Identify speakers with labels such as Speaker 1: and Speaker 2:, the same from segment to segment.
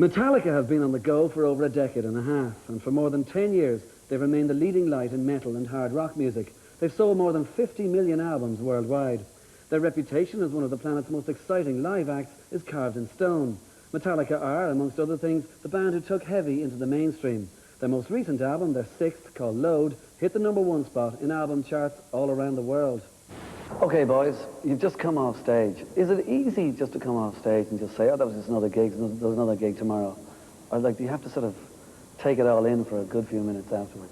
Speaker 1: Metallica have been on the go for over a decade and a half, and for more than 10 years, they've remained the leading light in metal and hard rock music. They've sold more than 50 million albums worldwide. Their reputation as one of the planet's most exciting live acts is carved in stone. Metallica are, amongst other things, the band who took heavy into the mainstream. Their most recent album, their sixth, called Load, hit the #1 spot in album charts all around the world. Okay, boys, you've just come off stage. Is it easy just to come off stage and just say, oh, that was just another gig, there's another gig tomorrow? Or, like, do you have to sort of take it all in for a good few minutes afterwards?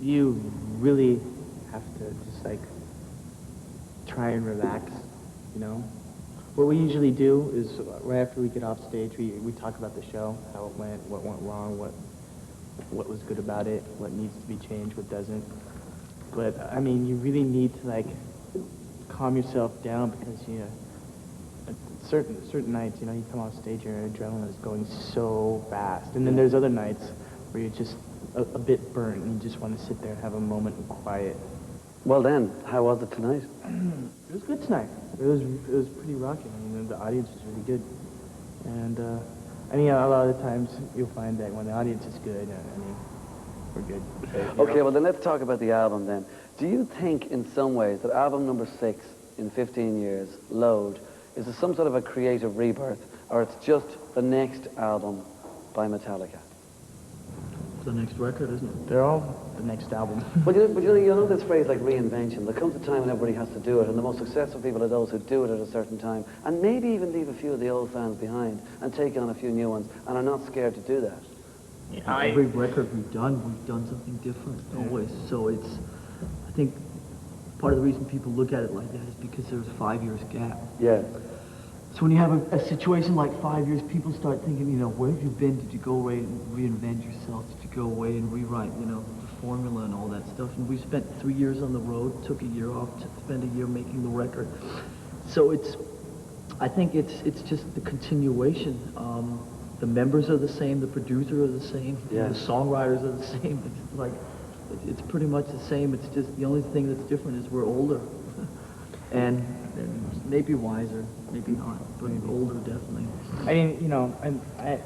Speaker 2: You really have to just, like, try and relax, you know? What we usually do is, right after we get off stage, we talk about the show, how it went, what went wrong, what was good about it, what needs to be changed, what doesn't. But, I mean, you really need to, like, calm yourself down because, you know, certain nights, you know, you come off stage, your adrenaline is going so fast. And then there's other nights where you're just a bit burnt and you just want to sit there and have a moment of quiet.
Speaker 1: Well then, how was it tonight?
Speaker 2: It was good tonight. It was pretty rocking. I mean, the audience was really good. And, I mean, a lot of the times you'll find that when the audience is good, I mean, we're good.
Speaker 1: Okay, well then let's talk about the album then. Do you think in some ways that album number 6 in 15 years, Load, is some sort of a creative rebirth, or it's just the next album by Metallica?
Speaker 3: It's the next record, isn't it?
Speaker 2: They're all the next album.
Speaker 1: But you know this phrase like reinvention. There comes a time when everybody has to do it, and the most successful people are those who do it at a certain time, and maybe even leave a few of the old fans behind and take on a few new ones, and are not scared to do that.
Speaker 3: Yeah, every record we've done something different, always. So it's, I think, part of the reason people look at it like that is because there's a 5 years gap.
Speaker 1: Yeah.
Speaker 3: So when you have a situation like 5 years, people start thinking, you know, where have you been? Did you go away and reinvent yourself? Did you go away and rewrite, you know, the formula and all that stuff? And we spent 3 years on the road, took a year off, to spend a year making the record. So I think it's just the continuation. The members are the same, the producer are the same,
Speaker 1: yeah.
Speaker 3: The songwriters are the same. It's like, it's pretty much the same. It's just the only thing that's different is we're older. and maybe wiser, maybe not, but older definitely.
Speaker 2: I mean, you know, I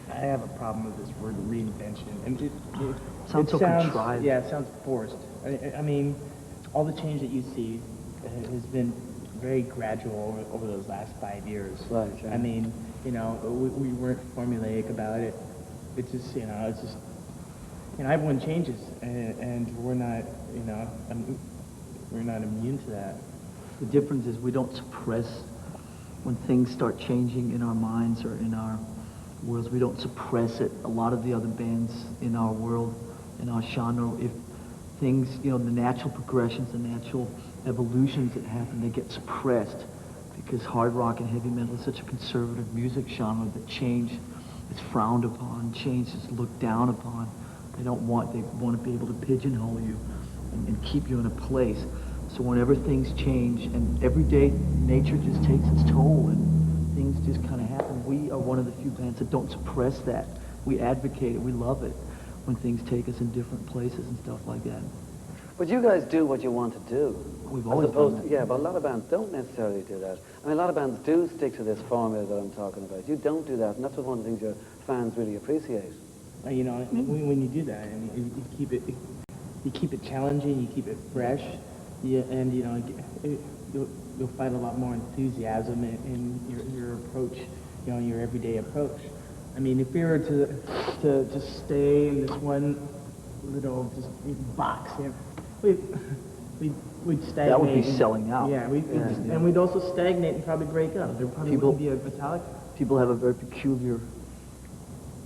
Speaker 2: have a problem with this word reinvention. And it
Speaker 3: sounds so contrived.
Speaker 2: Yeah, it sounds forced. I mean, all the change that you see has been very gradual over those last 5 years.
Speaker 1: Right. Yeah.
Speaker 2: I mean, you know, we weren't formulaic about it. It's just, you know, everyone changes, and we're not, you know, we're not immune to that.
Speaker 3: The difference is we don't suppress when things start changing in our minds or in our worlds. We don't suppress it. A lot of the other bands in our world, in our genre, if things, you know, the natural progressions, the natural evolutions that happen, they get suppressed because hard rock and heavy metal is such a conservative music genre that change is frowned upon, change is looked down upon. They want to be able to pigeonhole you and keep you in a place. So whenever things change, and every day nature just takes its toll and things just kind of happen, we are one of the few bands that don't suppress that. We advocate it, we love it when things take us in different places and stuff like that.
Speaker 1: But you guys do what you want to do.
Speaker 3: We've always done that.
Speaker 1: Yeah, but a lot of bands don't necessarily do that. I mean, a lot of bands do stick to this formula that I'm talking about. You don't do that, and that's one of the things your fans really appreciate.
Speaker 2: You know, when you do that, I mean, you keep it challenging, you keep it fresh, and you know, you'll find a lot more enthusiasm in your approach, you know, your everyday approach. I mean, if we were to just stay in this one little just box, we'd stagnate.
Speaker 3: That would be selling out.
Speaker 2: Yeah, and we'd also stagnate and probably break up. There probably wouldn't be a Metallica.
Speaker 3: People have a very peculiar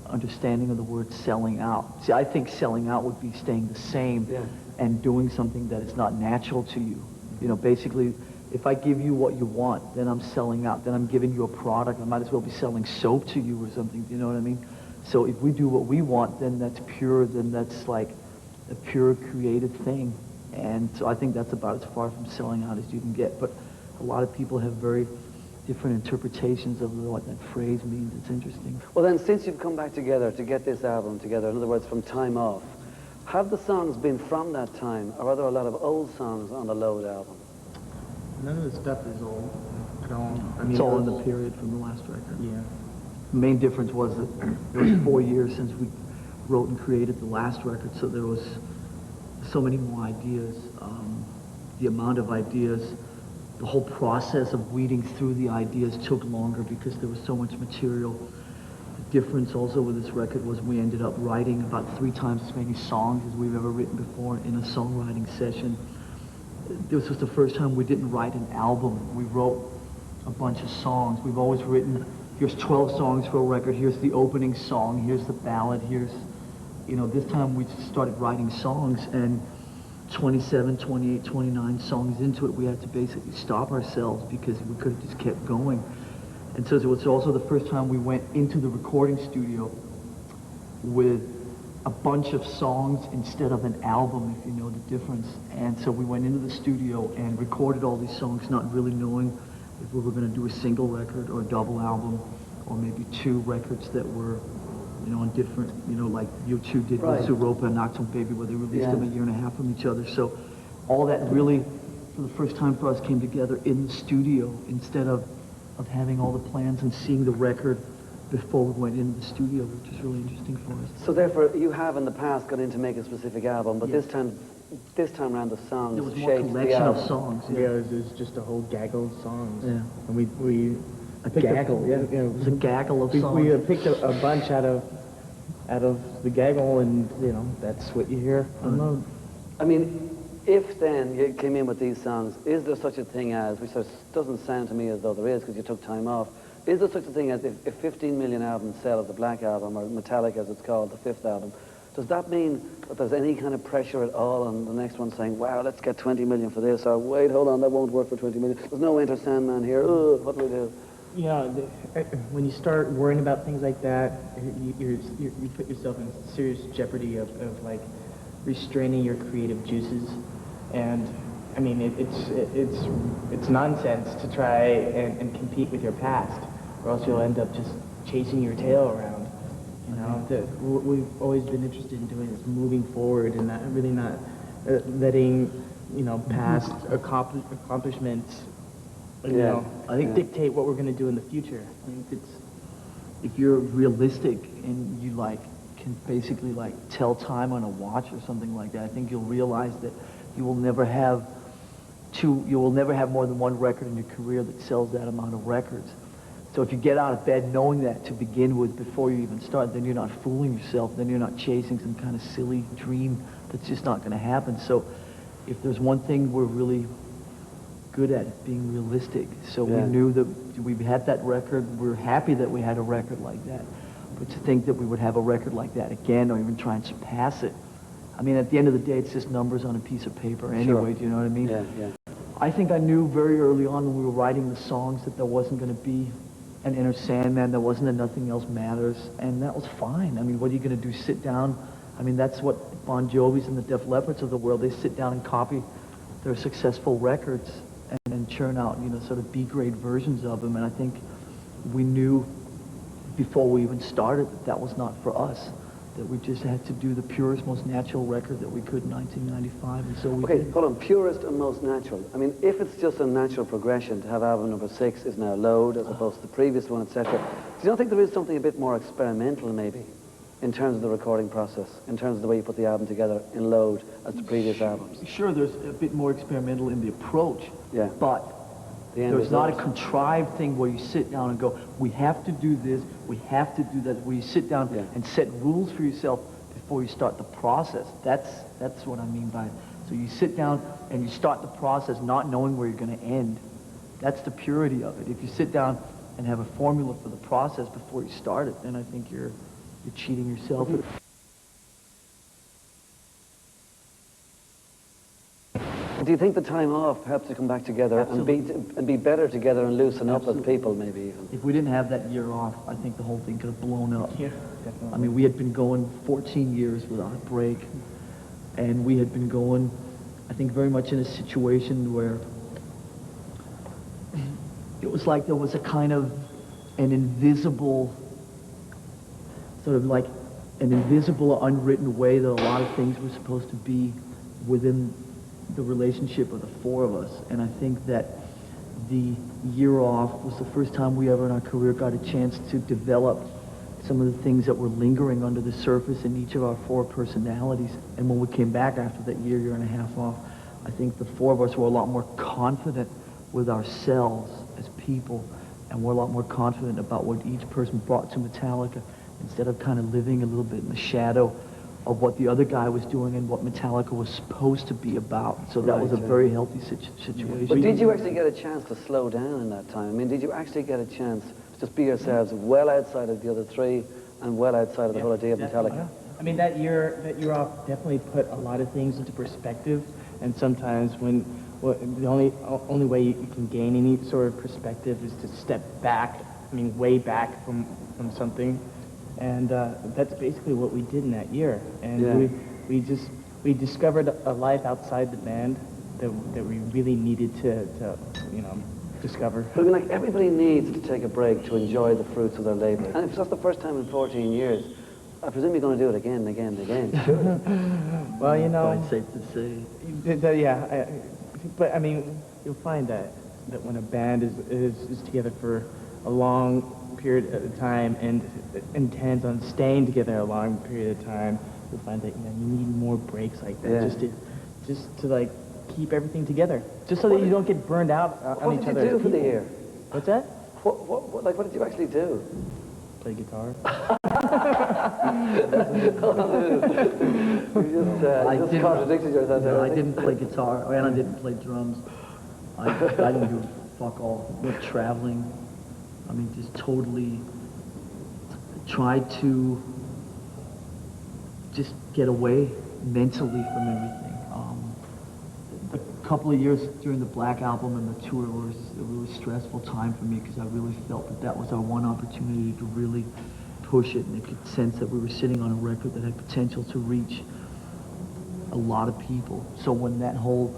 Speaker 3: understanding of the word selling out. See, I think selling out would be staying the same and doing something that is not natural to you. You know, basically, if I give you what you want, then I'm selling out. Then I'm giving you a product. I might as well be selling soap to you or something. You know what I mean? So if we do what we want, then that's pure. Then that's like a pure creative thing. And so I think that's about as far from selling out as you can get. But a lot of people have very different interpretations of what that phrase means. It's interesting.
Speaker 1: Well then, since you've come back together to get this album together, in other words, from time off, have the songs been from that time, or are there a lot of old songs on the Load album?
Speaker 2: None of the stuff is old at all. I mean,
Speaker 3: It's all in the period from the last record.
Speaker 2: Yeah.
Speaker 3: The main difference was that it was 4 years since we wrote and created the last record, so there was so many more ideas. The amount of ideas, the whole process of weeding through the ideas took longer because there was so much material. The difference also with this record was we ended up writing about 3 times as many songs as we've ever written before in a songwriting session. This was the first time we didn't write an album. We wrote a bunch of songs. We've always written, here's 12 songs for a record, here's the opening song, here's the ballad, here's, this time we just started writing songs, and 27, 28, 29 songs into it, we had to basically stop ourselves because we could have just kept going. And so it was also the first time we went into the recording studio with a bunch of songs instead of an album, if you know the difference. And so we went into the studio and recorded all these songs, not really knowing if we were going to do a single record or a double album, or maybe 2 records that were, on different, like U2 did with Europa and Nocturne Baby, where they released them a year and a half from each other. So all that really, for the first time for us, came together in the studio instead of having all the plans and seeing the record before we went into the studio, which is really interesting for us.
Speaker 1: So therefore, you have in the past gone in to make a specific album, but this time around the songs
Speaker 3: There was more collection of songs.
Speaker 2: Yeah, it was just a whole gaggle of songs.
Speaker 3: Yeah.
Speaker 2: And we
Speaker 3: A gaggle. It was a gaggle of songs.
Speaker 2: We picked a bunch out of the gaggle, and that's what you hear on load.
Speaker 1: I mean, if then you came in with these songs, is there such a thing as, which doesn't sound to me as though there is because you took time off, is there such a thing as if 15 million albums sell of the Black Album, or Metallica as it's called, the 5th album, does that mean that there's any kind of pressure at all on the next one saying, wow, let's get 20 million for this, or wait, hold on, that won't work for 20 million, there's no Enter Sandman here, what do we do?
Speaker 2: When you start worrying about things like that, you put yourself in serious jeopardy of like restraining your creative juices. And I mean, it's nonsense to try and compete with your past, or else you'll end up just chasing your tail around. What we've always been interested in doing is moving forward and not letting past accomplishments I think dictate what we're going to do in the future.
Speaker 3: I think if you're realistic and you can basically tell time on a watch or something like that, I think you'll realize that you will never have more than 1 record in your career that sells that amount of records. So if you get out of bed knowing that to begin with before you even start, then you're not fooling yourself, then you're not chasing some kind of silly dream that's just not going to happen. So if there's one thing we're really good at, being realistic. So we knew that we had that record. We're happy that we had a record like that. But to think that we would have a record like that again, or even try and surpass it, I mean, at the end of the day, it's just numbers on a piece of paper anyway, do you know what I mean?
Speaker 1: Yeah.
Speaker 3: I think I knew very early on when we were writing the songs that there wasn't going to be an Enter Sandman, there wasn't a Nothing Else Matters, and that was fine. I mean, what are you going to do, sit down? I mean, that's what Bon Jovi's and the Def Leppards of the world, they sit down and copy their successful records and churn out, sort of B-grade versions of them. And I think we knew before we even started that was not for us, that we just had to do the purest, most natural record that we could in 1995, and so we did.
Speaker 1: Hold on, purest and most natural. I mean, if it's just a natural progression to have album number 6 is now Load, as opposed to the previous one, etc., do you not think there is something a bit more experimental, maybe, in terms of the recording process, in terms of the way you put the album together in Load as the previous albums?
Speaker 3: Sure, there's a bit more experimental in the approach, but
Speaker 1: The end
Speaker 3: there's not a
Speaker 1: result.
Speaker 3: contrived thing where you sit down and go, we have to do this, we have to do that, where you sit down and set rules for yourself before you start the process. That's what I mean by it. So you sit down and you start the process not knowing where you're going to end. That's the purity of it. If you sit down and have a formula for the process before you start it, then I think you're cheating yourself.
Speaker 1: Do you think the time off helps you come back together and be better together and loosen up as people, maybe even?
Speaker 3: If we didn't have that year off, I think the whole thing could have blown up.
Speaker 2: Yeah, definitely.
Speaker 3: I mean, we had been going 14 years without a break, and we had been going, I think, very much in a situation where it was like there was a kind of an invisible, sort of like an invisible or unwritten way that a lot of things were supposed to be within the relationship of the 4 of us. And I think that the year off was the first time we ever in our career got a chance to develop some of the things that were lingering under the surface in each of our 4 personalities. And when we came back after that year and a half off, I think the 4 of us were a lot more confident with ourselves as people, and we're a lot more confident about what each person brought to Metallica, instead of kind of living a little bit in the shadow of what the other guy was doing and what Metallica was supposed to be about. So that was a very healthy situation.
Speaker 1: But did you actually get a chance to slow down in that time? I mean, did you actually get a chance to just be yourselves well outside of the other 3 and well outside of the whole idea of Metallica?
Speaker 2: I mean, that year off definitely put a lot of things into perspective, and sometimes the only way you can gain any sort of perspective is to step back, I mean, way back from something. And that's basically what we did in that year. And we discovered a life outside the band that we really needed to discover.
Speaker 1: But I mean, like, everybody needs to take a break to enjoy the fruits of their labor. And if that's the first time in 14 years, I presume you're going to do it again and again and again. Sure.
Speaker 2: Well, you know...
Speaker 3: Quite safe to say.
Speaker 2: Yeah, but I mean, you'll find that when a band is together for a long period of time and intends on staying together a long period of time, you'll find that you need more breaks like that, just to like keep everything together, just so that you don't get burned out on each other.
Speaker 1: What did you do for the year?
Speaker 2: What's that?
Speaker 1: What did you actually do?
Speaker 2: Play guitar.
Speaker 1: You just contradicted yourself there.
Speaker 3: No, I didn't play guitar, and I didn't play drums. I didn't do fuck all. Went traveling. I mean, just totally tried to just get away mentally from everything. A couple of years during the Black Album and the tour was a really stressful time for me, because I really felt that was our one opportunity to really push it, and I could sense that we were sitting on a record that had potential to reach a lot of people. So when that whole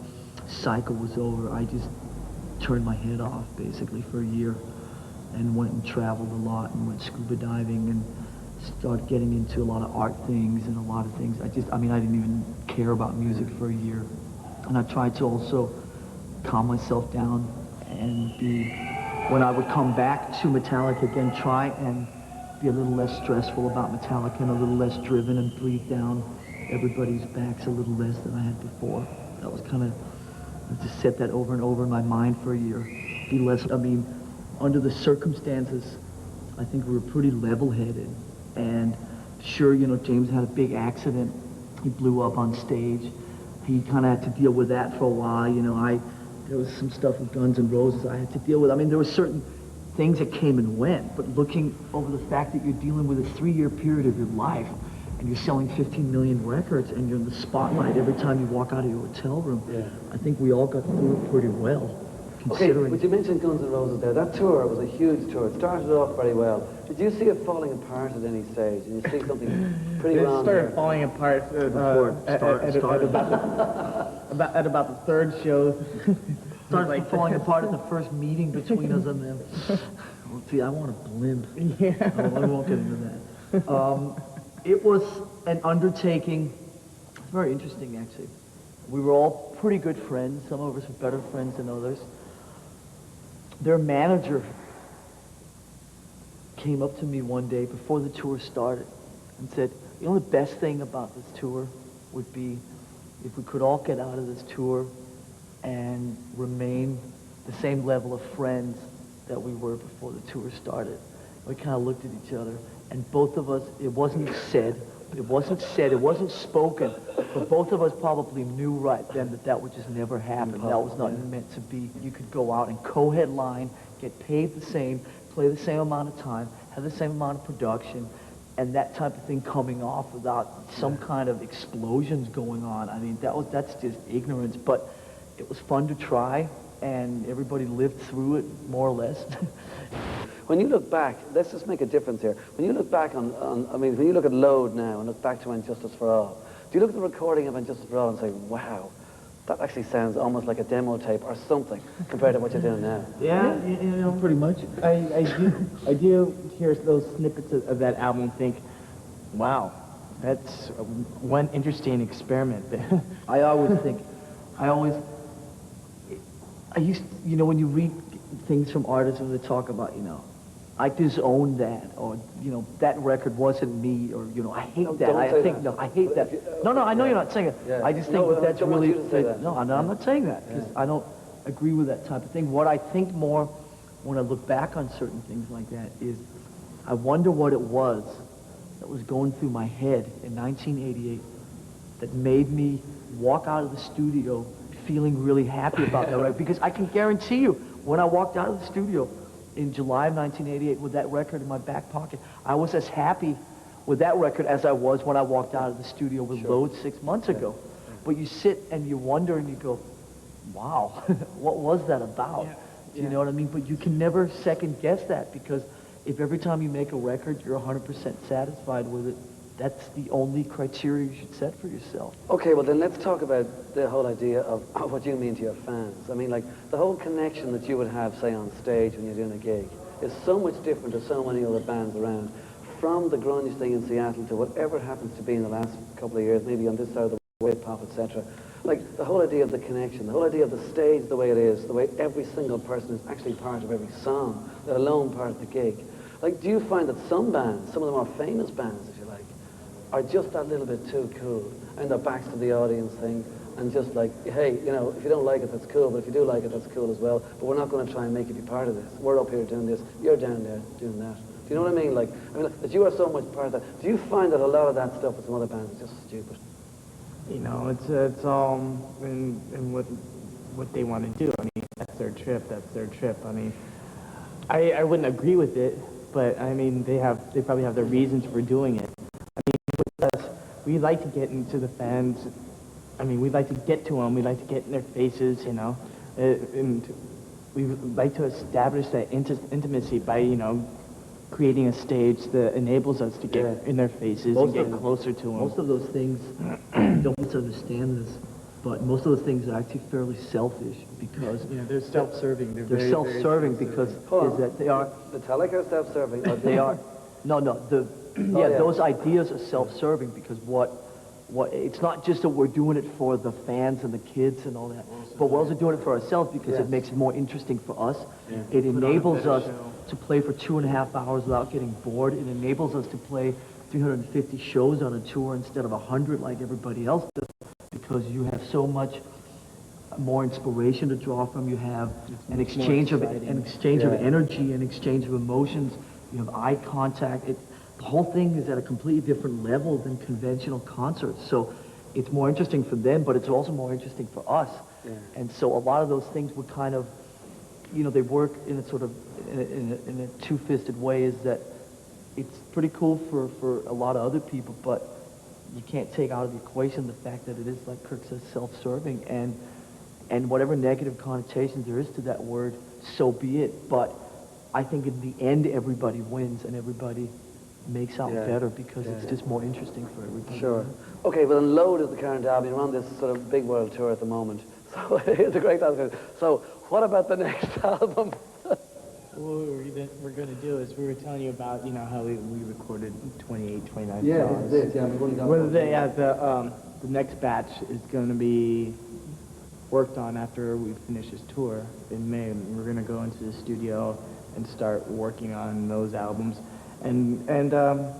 Speaker 3: cycle was over, I just turned my head off basically for a year and went and traveled a lot and went scuba diving and started getting into a lot of art things and a lot of things. I didn't even care about music for a year. And I tried to also calm myself down and when I would come back to Metallica again, try and be a little less stressful about Metallica and a little less driven and breathe down everybody's backs a little less than I had before. That was kind of, I just set that over and over in my mind for a year. Be less, I mean, under the circumstances, I think we were pretty level-headed. And sure, James had a big accident. He blew up on stage. He kind of had to deal with that for a while. There was some stuff with Guns N' Roses I had to deal with. I mean, there were certain things that came and went, but looking over the fact that you're dealing with a 3-year period of your life, and you're selling 15 million records, and you're in the spotlight every time you walk out of your hotel room, I think we all got through it pretty well.
Speaker 1: Okay, but you mentioned Guns N' Roses there. That tour was a huge tour. It started off very well. Did you see it falling apart at any stage? Did you see something pretty wrong
Speaker 2: It started
Speaker 1: there?
Speaker 2: falling apart at about the third show.
Speaker 3: Started falling apart at the first meeting between us and them. Well, see, I want a blimp.
Speaker 2: Yeah.
Speaker 3: I won't get into that. It was an undertaking. Very interesting, actually. We were all pretty good friends. Some of us were better friends than others. Their manager came up to me one day before the tour started and said, the best thing about this tour would be if we could all get out of this tour and remain the same level of friends that we were before the tour started. We kind of looked at each other, and both of us, it wasn't spoken, but both of us probably knew right then that would just never happen. That was not meant to be. You could go out and co-headline, get paid the same, play the same amount of time, have the same amount of production, and that type of thing coming off without some kind of explosions going on. I mean, that's just ignorance, but it was fun to try, and everybody lived through it, more or less.
Speaker 1: When you look back, let's just make a difference here. When you look back when you look at Load now and look back to Injustice for All, do you look at the recording of Injustice for All and say, wow, that actually sounds almost like a demo tape or something compared to what you're doing now?
Speaker 2: Yeah,
Speaker 3: pretty much.
Speaker 2: I do hear those snippets of that album and think, wow, that's one interesting experiment.
Speaker 3: I used, when you read things from artists when they talk about, I disown that, or, that record wasn't me, or, I hate that.
Speaker 1: don't
Speaker 3: I
Speaker 1: say
Speaker 3: think,
Speaker 1: that.
Speaker 3: no, I hate that. No, I know you're not saying it.
Speaker 1: Yeah.
Speaker 3: I just
Speaker 1: No,
Speaker 3: think
Speaker 1: I
Speaker 3: that's
Speaker 1: don't want
Speaker 3: really,
Speaker 1: you to say that.
Speaker 3: no, I'm not saying that, because I don't agree with that type of thing. What I think more, when I look back on certain things like that, is I wonder what it was that was going through my head in 1988 that made me walk out of the studio feeling really happy about that record. Because I can guarantee you, when I walked out of the studio in July of 1988 with that record in my back pocket, I was as happy with that record as I was when I walked out of the studio with Load 6 months ago. But you sit and you wonder and you go, wow, what was that about? Do you know what I mean? But you can never second guess that, because if every time you make a record you're 100% satisfied with it, that's the only criteria you should set for yourself.
Speaker 1: Okay, well then let's talk about the whole idea of what you mean to your fans. I mean, like, the whole connection that you would have, say, on stage when you're doing a gig is so much different to so many other bands around. From the grunge thing in Seattle to whatever happens to be in the last couple of years, maybe on this side of the wave pop, etc. Like, the whole idea of the connection, the whole idea of the stage the way it is, the way every single person is actually part of every song, let alone part of the gig. Like, do you find that some bands, some of the more famous bands, if you like, are just that little bit too cool, and their backs to the audience thing, and just like, hey, if you don't like it, that's cool, but if you do like it, that's cool as well, but we're not going to try and make you be part of this. We're up here doing this, you're down there doing that. Do you know what I mean? Like, that you are so much part of that. Do you find that a lot of that stuff with some other bands is just stupid?
Speaker 2: It's all in what they want to do. I mean, that's their trip. I mean, I wouldn't agree with it, but I mean, they probably have their reasons for doing it. I mean, with us, we like to get into the fans. I mean, we like to get to them. We like to get in their faces, and we like to establish that intimacy by, creating a stage that enables us to get in their faces and get closer to them.
Speaker 3: Most of those things, you don't misunderstand this, but most of those things are actually fairly selfish, because
Speaker 2: they're self-serving.
Speaker 3: they're self-serving because they are
Speaker 1: Metallica are self-serving.
Speaker 3: they are those ideas are self-serving, because what it's not just that we're doing it for the fans and the kids and all that, but we're also doing it for ourselves because it makes it more interesting for us. It enables us to play for 2.5 hours without getting bored. It enables us to play 350 shows on a tour instead of 100 like everybody else does, because you have so much more inspiration to draw from. You have an exchange of energy, an exchange of emotions. You have eye contact. The whole thing is at a completely different level than conventional concerts. So it's more interesting for them, but it's also more interesting for us. And so a lot of those things would kind of, they work in a sort of in a two-fisted way, is that it's pretty cool for a lot of other people, but you can't take out of the equation the fact that it is, like Kirk says, self-serving, and whatever negative connotations there is to that word, so be it. But I think in the end, everybody wins and everybody makes out better, because it's just more interesting for everybody.
Speaker 1: Sure. Okay, well, then Load is the current album. You're on this sort of big world tour at the moment. So it's a great album. So what about the next album?
Speaker 2: What we're going to do is, we were telling you about, how we recorded 28, 29 songs.
Speaker 1: We've only got
Speaker 2: The next batch is going to be worked on after we finish this tour in May. We're going to go into the studio and start working on those albums. And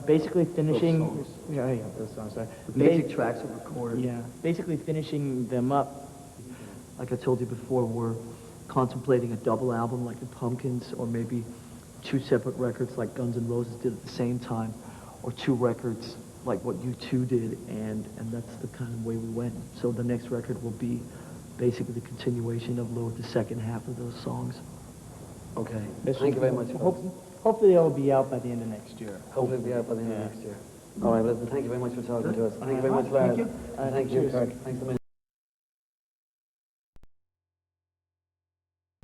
Speaker 2: basically finishing... those songs, sorry.
Speaker 3: The basic tracks are recorded.
Speaker 2: Yeah, basically finishing them up.
Speaker 3: Like I told you before, we're contemplating a double album like the Pumpkins, or maybe 2 separate records like Guns N' Roses did at the same time, or 2 records like what U2 did, and that's the kind of way we went. So the next record will be basically the continuation of Load, the second half of those songs.
Speaker 1: Okay. Thank you very much.
Speaker 2: Hopefully it'll be out by the end of next year.
Speaker 1: Hopefully it'll be out by the end of next year. All right, well, listen, thank you very much for talking to us. Thank you very much, Lars.
Speaker 2: Thank you.
Speaker 1: Thank you, Kirk. Thanks a million.